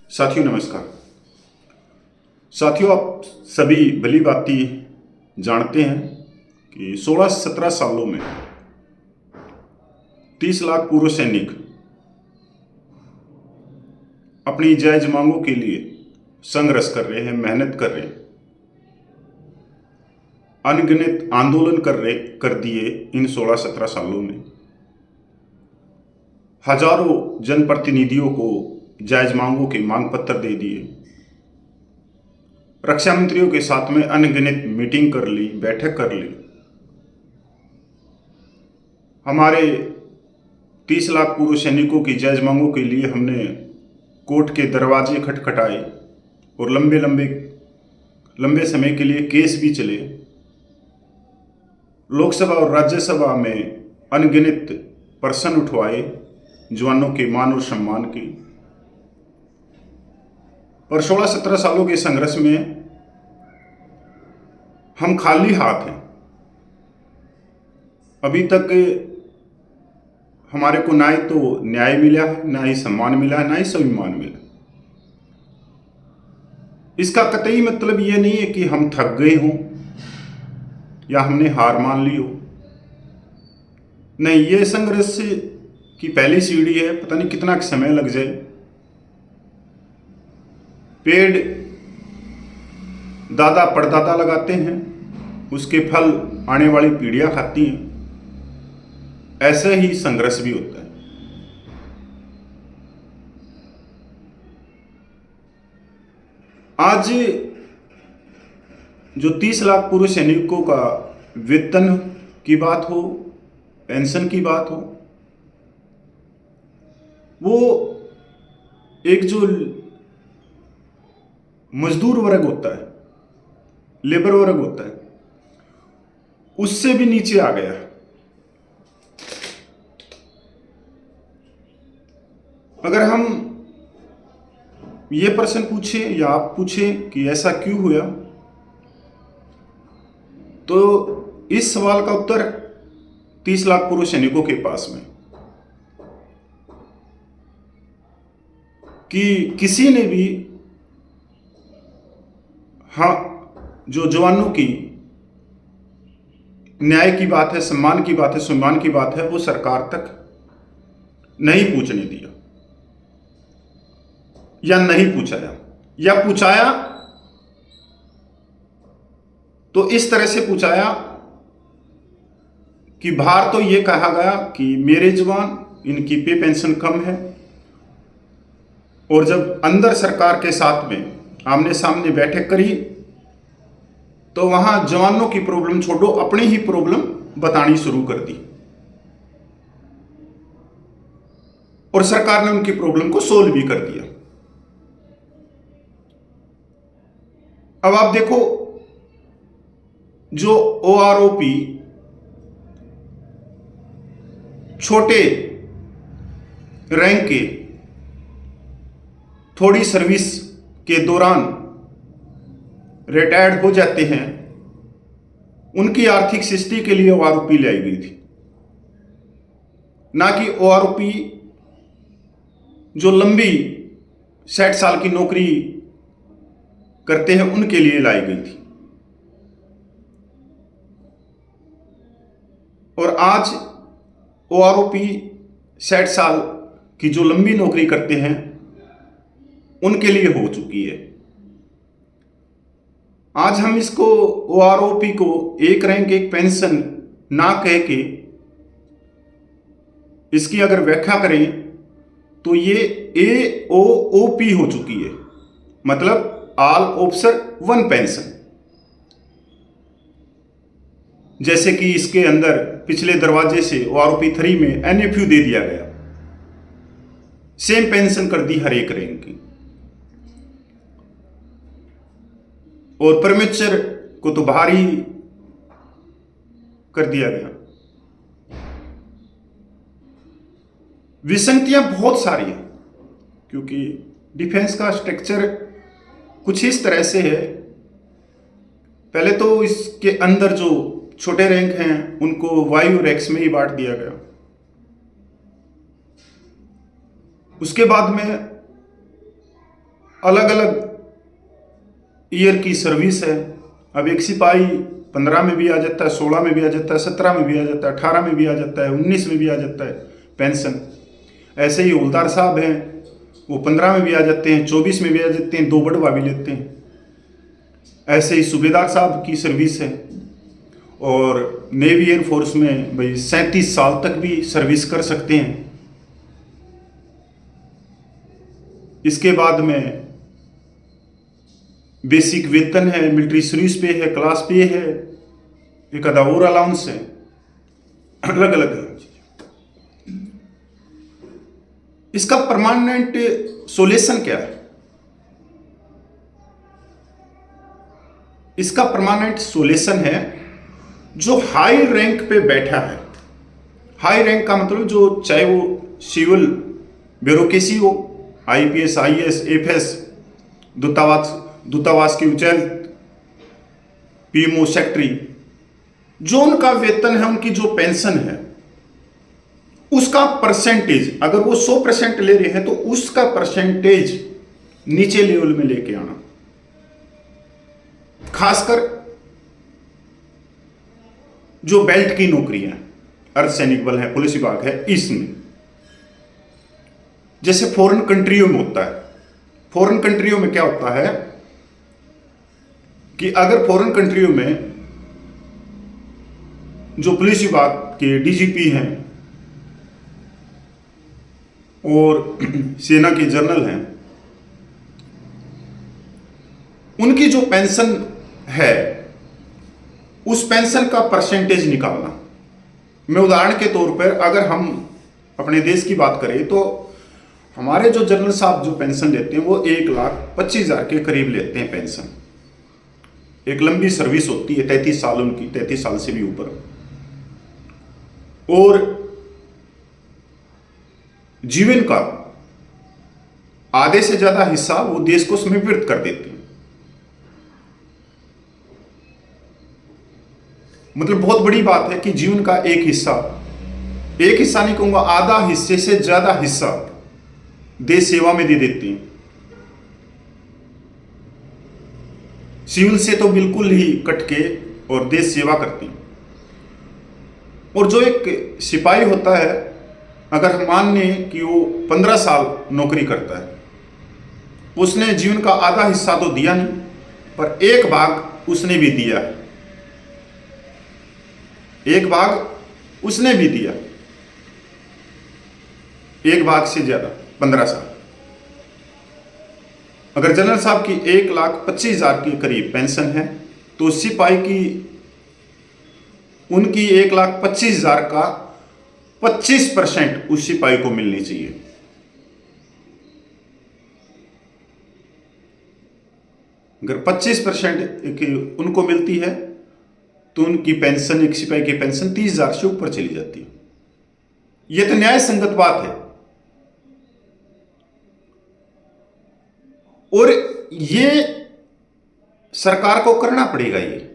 साथियों नमस्कार। साथियों, आप सभी भली भांति जानते हैं कि 16-17 सालों में 30 लाख पूर्व सैनिक अपनी जायज मांगों के लिए संघर्ष कर रहे हैं, मेहनत कर रहे हैं, अनगिनत आंदोलन कर दिए। इन 16-17 सालों में हजारों जनप्रतिनिधियों को जायज मांगों के मांग पत्र दे दिए, रक्षा मंत्रियों के साथ में अनगिनत मीटिंग कर ली, बैठक कर ली। हमारे 30 लाख पूर्व सैनिकों की जायज मांगों के लिए हमने कोर्ट के दरवाजे खटखटाए और लंबे समय के लिए केस भी चले। लोकसभा और राज्यसभा में अनगिनत प्रश्न उठवाए जवानों के मान और सम्मान के। पर 16-17 सालों के संघर्ष में हम खाली हाथ हैं। अभी तक हमारे को ना ही तो न्याय मिला है, ना ही सम्मान मिला है, ना ही स्वाभिमान मिला। इसका कतई मतलब यह नहीं है कि हम थक गए हों या हमने हार मान ली हो। नहीं, ये संघर्ष की पहली सीढ़ी है। पता नहीं कितना समय लग जाए। पेड़ दादा परदादा लगाते हैं, उसके फल आने वाली पीढ़ियां खाती हैं। ऐसे ही संघर्ष भी होता है। आज जो 30 लाख पूर्व सैनिकों का वेतन की बात हो, पेंशन की बात हो, वो एक जो मजदूर वर्ग होता है, लेबर वर्ग होता है, उससे भी नीचे आ गया। अगर हम ये प्रश्न पूछें या आप पूछें कि ऐसा क्यों हुआ, तो इस सवाल का उत्तर 30 लाख पूर्व सैनिकों के पास में कि किसी ने भी, हाँ, जो जवानों की न्याय की बात है, सम्मान की बात है, सम्मान की बात है, वो सरकार तक नहीं पूछने दिया या नहीं पूछाया, या पूछाया तो इस तरह से पूछाया कि बाहर तो ये कहा गया कि मेरे जवान, इनकी पे पेंशन कम है, और जब अंदर सरकार के साथ में आमने सामने बैठक करी तो वहां जवानों की प्रॉब्लम छोड़ो, अपनी ही प्रॉब्लम बतानी शुरू कर दी और सरकार ने उनकी प्रॉब्लम को सोल्व भी कर दिया। अब आप देखो, जो ओआरओपी छोटे रैंक के थोड़ी सर्विस के दौरान रिटायर्ड हो जाते हैं, उनकी आर्थिक स्थिति के लिए ओआरओपी लाई गई थी, ना कि ओआरओपी जो लंबी 60 साल की नौकरी करते हैं उनके लिए लाई गई थी। और आज ओआरओपी 60 साल की जो लंबी नौकरी करते हैं उनके लिए हो चुकी है। आज हम इसको ओआरओपी को एक रैंक एक पेंशन ना कह के इसकी अगर व्याख्या करें तो ये एओओपी हो चुकी है, मतलब ऑल ऑफिसर वन पेंशन। जैसे कि इसके अंदर पिछले दरवाजे से ओआरओपी 3 में एनएफयू दे दिया गया, सेम पेंशन कर दी हर एक रैंक की। और परमेश्वर को तो बाहर ही कर दिया गया। विसंगतियां बहुत सारी हैं, क्योंकि डिफेंस का स्ट्रक्चर कुछ इस तरह से है। पहले तो इसके अंदर जो छोटे रैंक हैं उनको वायु रैंक्स में ही बांट दिया गया। उसके बाद में अलग अलग ईयर की सर्विस है। अब एक सिपाही 15 में भी आ जाता है, 16 में भी आ जाता है, 17 में भी आ जाता है, 18 में भी आ जाता है, 19 में भी आ जाता है पेंशन। ऐसे ही हवलदार साहब हैं, वो 15 में भी आ जाते हैं, 24 में भी आ जाते हैं, 2 बढ़वा भी लेते हैं। ऐसे ही सूबेदार साहब की सर्विस है, और नेवी एयरफोर्स में भाई 37 साल तक भी सर्विस कर सकते हैं। इसके बाद में बेसिक वेतन है, मिलिट्री सर्विस पे है, क्लास पे है, एक आधा और अलाउंस है, अलग अलग है। इसका परमानेंट सोल्यूशन क्या है? इसका परमानेंट सोल्यूशन है जो हाई रैंक पे बैठा है। हाई रैंक का मतलब जो, चाहे वो सिविल ब्यूरोक्रेसी हो, आईपीएस, आईएएस, एफएस, दूतावास की उच्चायुक्त, पीएमओ, सेक्रेटरी, जो उनका वेतन है, उनकी जो पेंशन है, उसका परसेंटेज, अगर वो 100% ले रहे हैं तो उसका परसेंटेज नीचे लेवल में लेके आना। खासकर जो बेल्ट की नौकरियां, अर्धसैनिक बल है, पुलिस विभाग है, इसमें जैसे फॉरेन कंट्रियों में होता है। फॉरेन कंट्रियों में क्या होता है कि अगर फॉरेन कंट्रियों में जो पुलिस विभाग के डीजीपी हैं और सेना के जनरल हैं, उनकी जो पेंशन है, उस पेंशन का परसेंटेज निकालना। मैं उदाहरण के तौर पर अगर हम अपने देश की बात करें तो हमारे जो जनरल साहब जो पेंशन लेते हैं वो 1,25,000 के करीब लेते हैं पेंशन। एक लंबी सर्विस होती है, 33 साल उनकी, 33 साल से भी ऊपर, और जीवन का आधे से ज्यादा हिस्सा वो देश को समर्पित कर देते हैं। मतलब बहुत बड़ी बात है कि जीवन का एक हिस्सा नहीं कहूंगा, आधा हिस्से से ज्यादा हिस्सा देश सेवा में दे देते हैं। सिविल से तो बिल्कुल ही कटके और देश सेवा करती हैं। और जो एक सिपाही होता है, अगर हम मान लें कि वो 15 साल नौकरी करता है, उसने जीवन का आधा हिस्सा तो दिया नहीं, पर एक भाग उसने भी दिया है, एक भाग उसने भी दिया, एक भाग से ज्यादा, 15 साल। अगर जनरल साहब की 1,25,000 के करीब पेंशन है तो सिपाही की उनकी 1,25,000 का 25% उस सिपाही को मिलनी चाहिए। अगर 25% उनको मिलती है तो उनकी पेंशन, एक सिपाही की पेंशन 30,000 से ऊपर चली जाती है। यह तो न्याय संगत बात है, और ये सरकार को करना पड़ेगा। ये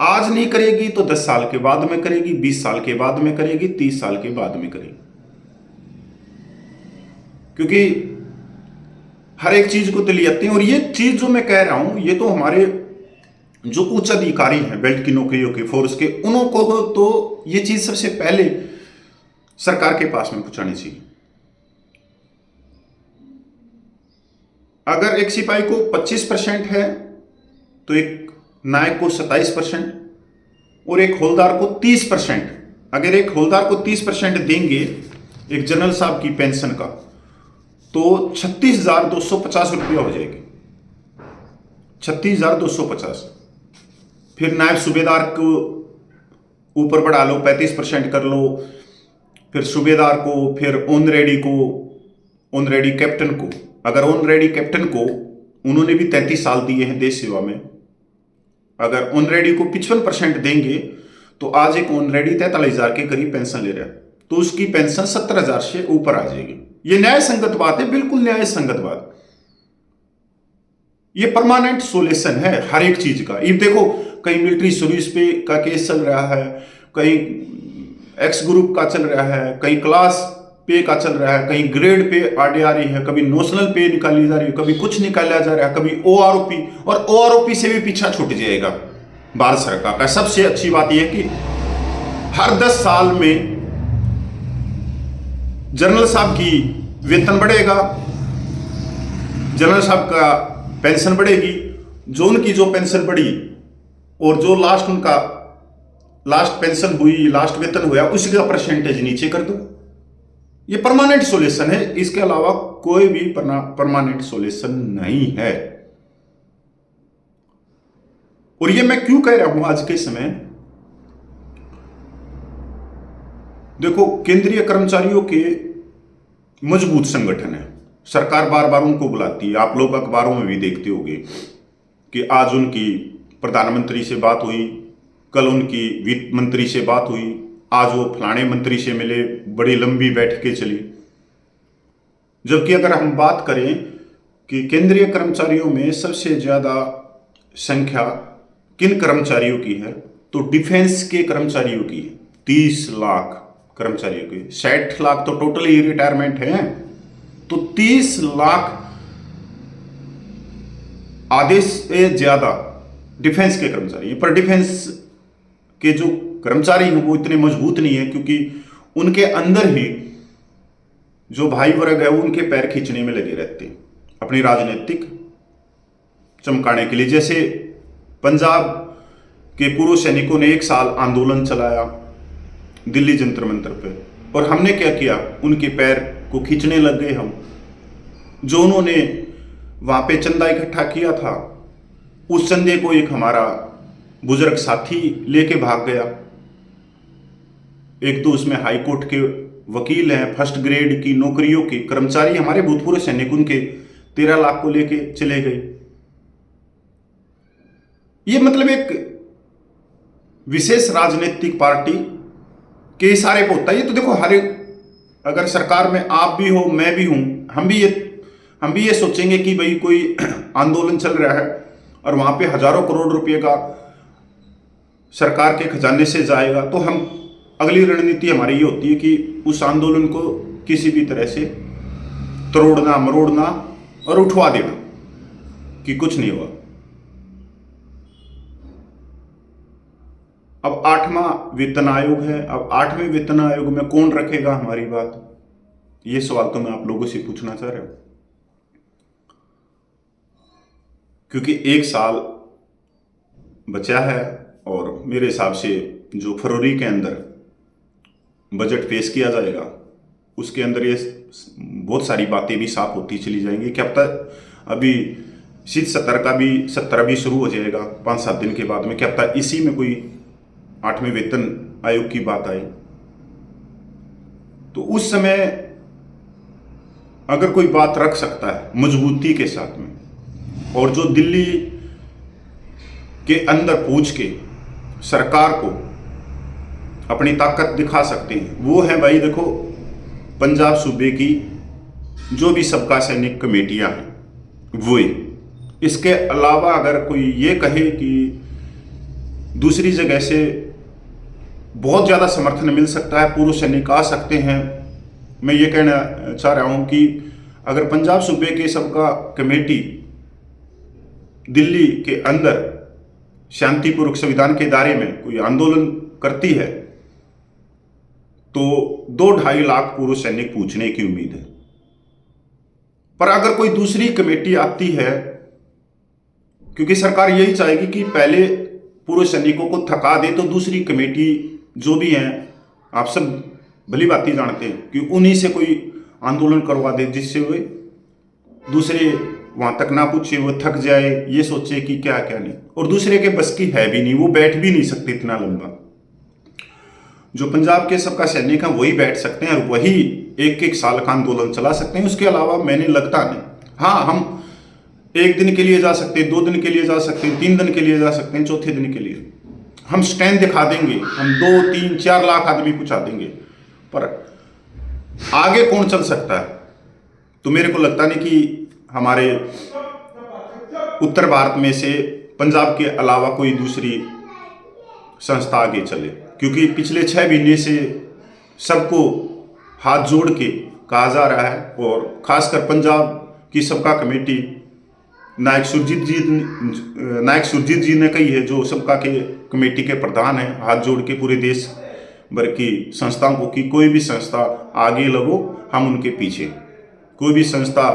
आज नहीं करेगी तो 10 साल के बाद में करेगी, 20 साल के बाद में करेगी, 30 साल के बाद में करेगी, क्योंकि हर एक चीज को तो ले आते हैं। और ये चीज जो मैं कह रहा हूं, ये तो हमारे जो उच्च अधिकारी हैं बेल्ट की नौकरियों के, फोर्स के, उनको तो ये चीज सबसे पहले सरकार के पास में पहुंचानी चाहिए। अगर एक सिपाही को 25% है तो एक नायक को 27% और एक हवलदार को 30%। अगर एक हवलदार को 30% देंगे एक जनरल साहब की पेंशन का, तो 36,250 रुपया हो जाएगी, 36,250। फिर नायब सूबेदार को ऊपर बढ़ा लो, 35% कर लो, फिर सूबेदार को, फिर ऑनरेडी को, ऑनरेडी कैप्टन को। अगर ऑनरेडी कैप्टन को उन्होंने भी 33 साल दिए हैं देश सेवा में, अगर ऑनरेडी को 55% देंगे तो आज एक ऑनरेडी 43,000 के करीब पेंशन ले रहा है, तो उसकी पेंशन 70,000 से ऊपर आ जाएगी। ये न्याय संगत बात है, बिल्कुल न्याय संगत बात। ये परमानेंट सोल्यूशन है हर एक चीज का। ये देखो, कहीं मिलिट्री सर्विस पे का केस चल रहा है, कहीं एक्स ग्रुप का चल रहा है, कहीं क्लास पे का चल रहा है, कहीं ग्रेड पे आरडी आ रही है, कभी नोशनल पे निकाली जा रही है, कभी कुछ निकाला जा रहा है, कभी ओआरओपी, और ओआरओपी से भी पीछा छूट जाएगा भारत सरकार का। सबसे अच्छी बात यह कि हर 10 साल में जनरल साहब की वेतन बढ़ेगा, जनरल साहब का पेंशन बढ़ेगी, जो उनकी जो पेंशन बढ़ी और जो लास्ट उनका लास्ट पेंशन हुई, लास्ट वेतन हुआ, उसका परसेंटेज नीचे कर दो। ये परमानेंट सॉल्यूशन है, इसके अलावा कोई भी परमानेंट सॉल्यूशन नहीं है। और ये मैं क्यों कह रहा हूं आज के समय, देखो केंद्रीय कर्मचारियों के मजबूत संगठन है, सरकार बार बार उनको बुलाती है। आप लोग अखबारों में भी देखते होंगे कि आज उनकी प्रधानमंत्री से बात हुई, कल उनकी वित्त मंत्री से बात हुई, आज वो फलाने मंत्री से मिले, बड़ी लंबी बैठकें चली। जबकि अगर हम बात करें कि केंद्रीय कर्मचारियों में सबसे ज्यादा संख्या किन कर्मचारियों की है, तो डिफेंस के कर्मचारियों की है। 30 लाख कर्मचारियों की, 60 लाख तो टोटल ही रिटायरमेंट है, तो 30 लाख आधे से ज्यादा डिफेंस के कर्मचारी हैं। पर डिफेंस के जो कर्मचारी हैं वो इतने मजबूत नहीं है, क्योंकि उनके अंदर ही जो भाई वर्ग है वो उनके पैर खींचने में लगे रहते हैं अपनी राजनीतिक चमकाने के लिए। जैसे पंजाब के पूर्व सैनिकों ने 1 साल आंदोलन चलाया दिल्ली जंतर मंतर पे, और हमने क्या किया, उनके पैर को खींचने लग गए हम। जो उन्होंने वहां पे चंदा इकट्ठा किया था, उस चंदे को एक हमारा बुजुर्ग साथी लेके भाग गया। एक तो उसमें हाई कोर्ट के वकील हैं, फर्स्ट ग्रेड की नौकरियों के कर्मचारी, हमारे भूतपूर्व सैनिक, उनके 13 लाख को लेके चले गए। ये मतलब एक विशेष राजनीतिक पार्टी के इशारे पर होता है। ये तो देखो हर अगर सरकार में आप भी हो, मैं भी हूं, हम भी ये सोचेंगे कि भाई कोई आंदोलन चल रहा है और वहां पे हजारों करोड़ रुपए का सरकार के खजाने से जाएगा, तो हम अगली रणनीति हमारी ये होती है कि उस आंदोलन को किसी भी तरह से तोड़ना मरोड़ना और उठवा देना कि कुछ नहीं हुआ। अब 8वां वेतन आयोग है, अब 8वें वेतन आयोग में कौन रखेगा हमारी बात, ये सवाल तो मैं आप लोगों से पूछना चाह रहा हूं। क्योंकि 1 साल बचा है और मेरे हिसाब से जो फरवरी के अंदर बजट पेश किया जाएगा उसके अंदर ये बहुत सारी बातें भी साफ होती चली जाएंगी। क्या पता अभी शीत सत्र भी शुरू हो जाएगा 5-7 दिन के बाद में, क्या पता इसी में कोई 8वें वेतन आयोग की बात आई, तो उस समय अगर कोई बात रख सकता है मजबूती के साथ में, और जो दिल्ली के अंदर पूछ के सरकार को अपनी ताकत दिखा सकते हैं, वो है भाई देखो पंजाब सूबे की जो भी सबका सैनिक कमेटियां हैं वो ही। इसके अलावा अगर कोई ये कहे कि दूसरी जगह से बहुत ज़्यादा समर्थन मिल सकता है, पूर्व सैनिक आ सकते हैं, मैं ये कहना चाह रहा हूं कि अगर पंजाब सूबे के सबका कमेटी दिल्ली के अंदर शांतिपूर्वक संविधान के दायरे में कोई आंदोलन करती है तो 2-2.5 लाख पूर्व सैनिक पूछने की उम्मीद है। पर अगर कोई दूसरी कमेटी आती है, क्योंकि सरकार यही चाहेगी कि पहले पूर्व सैनिकों को थका दे, तो दूसरी कमेटी जो भी हैं आप सब भली बात जानते हैं कि उन्हीं से कोई आंदोलन करवा दे, जिससे वे दूसरे वहां तक ना पूछे, वो थक जाए, ये सोचे कि क्या क्या नहीं, और दूसरे के बस की है भी नहीं, वो बैठ भी नहीं सकते इतना लंबा। जो पंजाब के सबका सैनिक हैं वही बैठ सकते हैं और वही 1-1 साल का आंदोलन चला सकते हैं। उसके अलावा मैंने लगता नहीं। हाँ, हम 1 दिन के लिए जा सकते हैं, 2 दिन के लिए जा सकते हैं, 3 दिन के लिए जा सकते हैं, चौथे दिन के लिए हम स्टैंड दिखा देंगे, हम 2-3-4 लाख आदमी पहुंचा देंगे, पर आगे कौन चल सकता है? तो मेरे को लगता नहीं कि हमारे उत्तर भारत में से पंजाब के अलावा कोई दूसरी संस्था आगे चले, क्योंकि पिछले 6 महीने से सबको हाथ जोड़ के कहा जा रहा है। और खासकर पंजाब की सबका कमेटी नायक सुरजीत जी ने कही है, जो सबका के कमेटी के प्रधान हैं, हाथ जोड़ के पूरे देश भर की संस्थाओं को कि कोई भी संस्था आगे लगो, हम उनके पीछे। कोई भी संस्था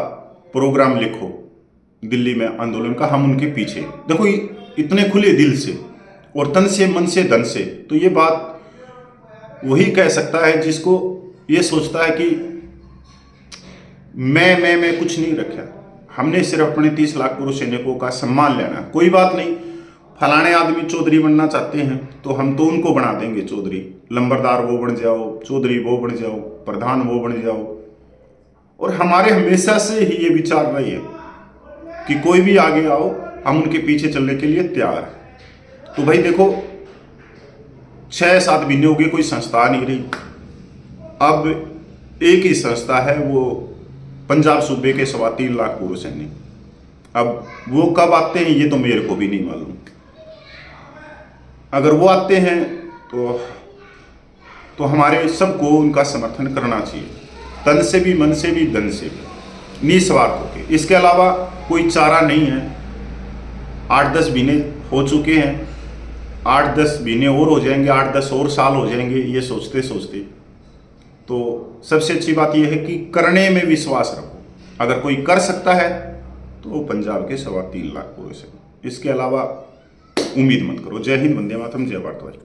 प्रोग्राम लिखो दिल्ली में आंदोलन का, हम उनके पीछे। देखो इतने खुले दिल से और तन से मन से धन से, तो ये बात वही कह सकता है जिसको ये सोचता है कि मैं कुछ नहीं रखा, हमने सिर्फ अपने 30 लाख पुरुष सैनिकों का सम्मान लेना। कोई बात नहीं, फलाने आदमी चौधरी बनना चाहते हैं तो हम तो उनको बना देंगे चौधरी, लंबरदार वो बन जाओ, चौधरी वो बन जाओ, प्रधान वो बन जाओ। और हमारे हमेशा से ही ये विचार रही है कि कोई भी आगे आओ, हम उनके पीछे चलने के लिए तैयार हैं। तो भाई देखो 6-7 महीने हो गए, कोई संस्था नहीं रही। अब एक ही संस्था है, वो पंजाब सूबे के 3.25 लाख पुरुष सैनिक। अब वो कब आते हैं ये तो मेरे को भी नहीं मालूम। अगर वो आते हैं तो हमारे सबको उनका समर्थन करना चाहिए, तन से भी, मन से भी, धन से भी, निस्वार्थ होकर। इसके अलावा कोई चारा नहीं है। 8-10 महीने हो चुके हैं, 8-10 महीने और हो जाएंगे, 8-10 और साल हो जाएंगे ये सोचते सोचते। तो सबसे अच्छी बात यह है कि करने में विश्वास रखो। अगर कोई कर सकता है तो वो पंजाब के 3.25 लाख पुरुष है। इसके अलावा उम्मीद मत करो। जय हिंद, वंदे मातरम, जय भारत।